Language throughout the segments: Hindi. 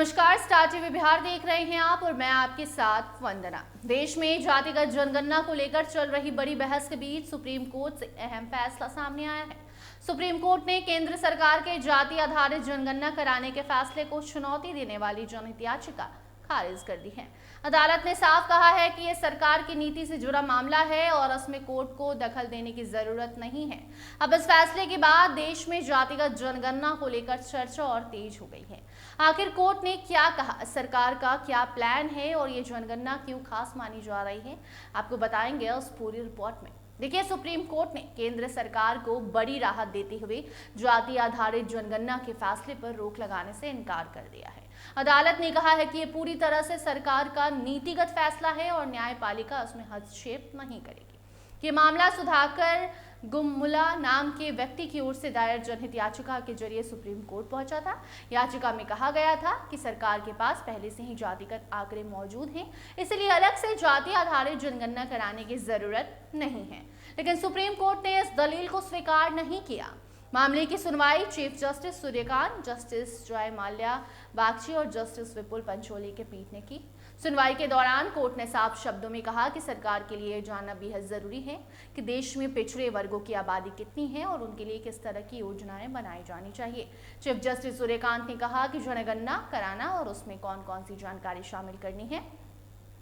नमस्कार, स्टार टीवी बिहार देख रहे हैं आप और मैं आपके साथ वंदना। देश में जातिगत जनगणना को लेकर चल रही बड़ी बहस के बीच सुप्रीम कोर्ट से अहम फैसला सामने आया है। सुप्रीम कोर्ट ने केंद्र सरकार के जाति आधारित जनगणना कराने के फैसले को चुनौती देने वाली जनहित याचिका खारिज कर दी है। अदालत ने साफ कहा है कि यह सरकार की नीति से जुड़ा मामला है और इसमें कोर्ट को दखल देने की जरूरत नहीं है। अब इस फैसले के बाद देश में जातिगत जनगणना को लेकर चर्चा और तेज हो गई है। आखिर कोर्ट ने क्या कहा, सरकार का क्या प्लान है और ये जनगणना क्यों खास मानी जा रही है, आपको बताएंगे उस पूरी रिपोर्ट में। देखिए, सुप्रीम कोर्ट ने केंद्र सरकार को बड़ी राहत देते हुए जाति आधारित जनगणना के फैसले पर रोक लगाने से इनकार कर दिया है। अदालत ने कहा है कि ये पूरी तरह से सरकार का नीतिगत फैसला है और न्यायपालिका उसमें हस्तक्षेप नहीं करेगी। ये मामला सुधाकर गुममुला नाम के व्यक्ति की ओर से दायर जनहित याचिका के जरिए सुप्रीम कोर्ट पहुंचा था। याचिका में कहा गया था कि सरकार के पास पहले से ही जातिगत आंकड़े मौजूद हैं, इसलिए अलग से जाति आधारित जनगणना कराने की जरूरत नहीं है। लेकिन सुप्रीम कोर्ट ने इस दलील को स्वीकार नहीं किया। मामले की सुनवाई चीफ जस्टिस सूर्यकांत, जस्टिस जय माल्या बागची और जस्टिस विपुल पंचोली के पीठ ने की। सुनवाई के दौरान कोर्ट ने साफ शब्दों में कहा कि सरकार के लिए जानना बेहद जरूरी है कि देश में पिछड़े वर्गों की आबादी कितनी है और उनके लिए किस तरह की योजनाएं बनाई जानी चाहिए। चीफ जस्टिस सूर्यकांत ने कहा कि जनगणना कराना और उसमें कौन कौन सी जानकारी शामिल करनी है,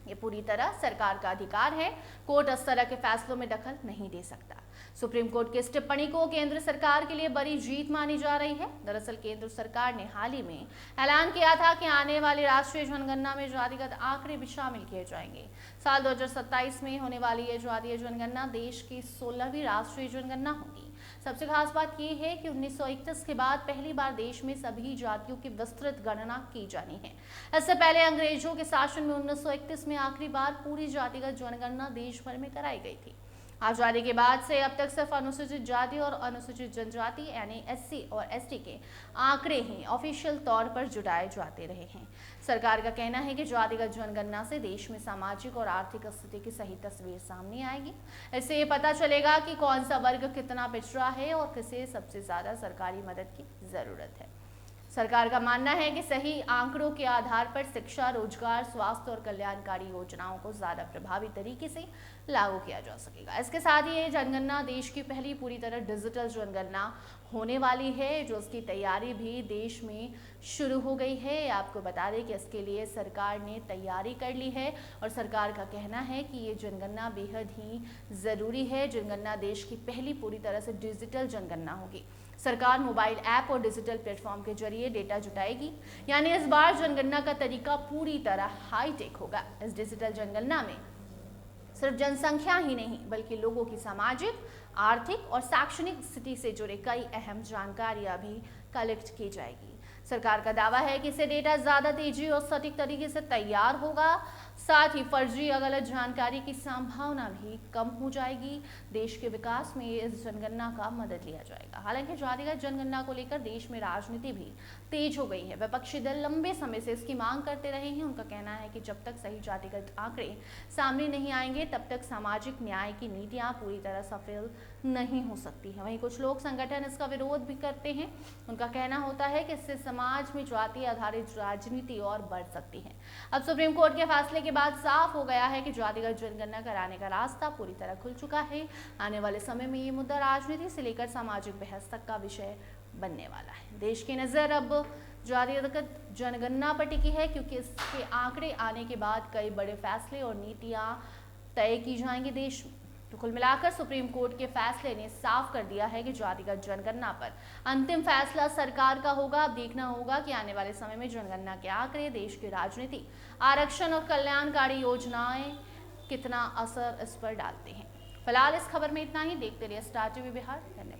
ये पूरी तरह सरकार का अधिकार है। कोर्ट इस तरह के फैसलों में दखल नहीं दे सकता। सुप्रीम कोर्ट की इस टिप्पणी को केंद्र सरकार के लिए बड़ी जीत मानी जा रही है। दरअसल केंद्र सरकार ने हाल ही में ऐलान किया था कि आने वाली राष्ट्रीय जनगणना में जातिगत आंकड़े भी शामिल किए जाएंगे। साल 2027 में होने वाली यह जातीय जनगणना देश की 16वीं राष्ट्रीय जनगणना होगी। सबसे खास बात यह है कि 1931 के बाद पहली बार देश में सभी जातियों की विस्तृत गणना की जानी है। इससे पहले अंग्रेजों के शासन में 1931 में आखिरी बार पूरी जातिगत जनगणना देश भर में कराई गई थी। आजादी के बाद से अब तक सिर्फ अनुसूचित जाति और अनुसूचित जनजाति यानी एससी और एसटी के आंकड़े ही ऑफिशियल तौर पर जुटाए जाते रहे हैं। सरकार का कहना है कि जातिगत जनगणना से देश में सामाजिक और आर्थिक स्थिति की सही तस्वीर सामने आएगी। इससे ये पता चलेगा कि कौन सा वर्ग कितना पिछड़ा है और किसे सबसे ज्यादा सरकारी मदद की जरूरत है। सरकार का मानना है कि सही आंकड़ों के आधार पर शिक्षा, रोजगार, स्वास्थ्य और कल्याणकारी योजनाओं को ज्यादा प्रभावी तरीके से लागू किया जा सकेगा। इसके साथ ही ये जनगणना देश की पहली पूरी तरह डिजिटल जनगणना होने वाली है, जो उसकी तैयारी भी देश में शुरू हो गई है। आपको बता दें कि इसके लिए सरकार ने तैयारी कर ली है और सरकार का कहना है कि ये जनगणना बेहद ही जरूरी है। जनगणना देश की पहली पूरी तरह से डिजिटल जनगणना होगी। सरकार मोबाइल ऐप और डिजिटल प्लेटफॉर्म के जरिए डेटा जुटाएगी, यानी इस बार जनगणना का तरीका पूरी तरह हाईटेक होगा। इस डिजिटल जनगणना में सिर्फ जनसंख्या ही नहीं बल्कि लोगों की सामाजिक, आर्थिक और शैक्षणिक स्थिति से जुड़े कई अहम जानकारियां भी कलेक्ट की जाएगी। सरकार का दावा है कि इससे डेटा ज्यादा तेजी और सटीक तरीके से तैयार होगा, साथ ही फर्जी या गलत जानकारी की संभावना भी कम हो जाएगी। देश के विकास में इस जनगणना का मदद लिया जाएगा। हालांकि जातिगत जनगणना को लेकर देश में राजनीति भी तेज हो गई है। विपक्षी दल लंबे समय से इसकी मांग करते रहे हैं। उनका कहना है कि जब तक सही जातिगत आंकड़े सामने नहीं आएंगे तब तक सामाजिक न्याय की नीतियां पूरी तरह सफल नहीं हो सकती है। वहीं कुछ लोग संगठन इसका विरोध भी करते हैं। उनका कहना होता है कि इससे समाज में जाति आधारित राजनीति और बढ़ सकती है। अब सुप्रीम कोर्ट के फैसले के बाद साफ हो गया है कि जातिगत जनगणना कराने का रास्ता पूरी तरह खुल चुका है। आने वाले समय में ये मुद्दा राजनीति से लेकर सामाजिक बहस तक का विषय बनने वाला है। देश की नजर अब जातिगत जनगणना पर टिकी है, क्योंकि इसके आंकड़े आने के बाद कई बड़े फैसले और नीतियां तय की जाएंगी देश में। तो कुल मिलाकर सुप्रीम कोर्ट के फैसले ने साफ कर दिया है कि जातिगत जनगणना पर अंतिम फैसला सरकार का होगा। अब देखना होगा कि आने वाले समय में जनगणना के आंकड़े देश की राजनीति, आरक्षण और कल्याणकारी योजनाएं कितना असर इस पर डालते हैं। फिलहाल इस खबर में इतना ही। देखते रहिए स्टार टीवी बिहार। धन्यवाद।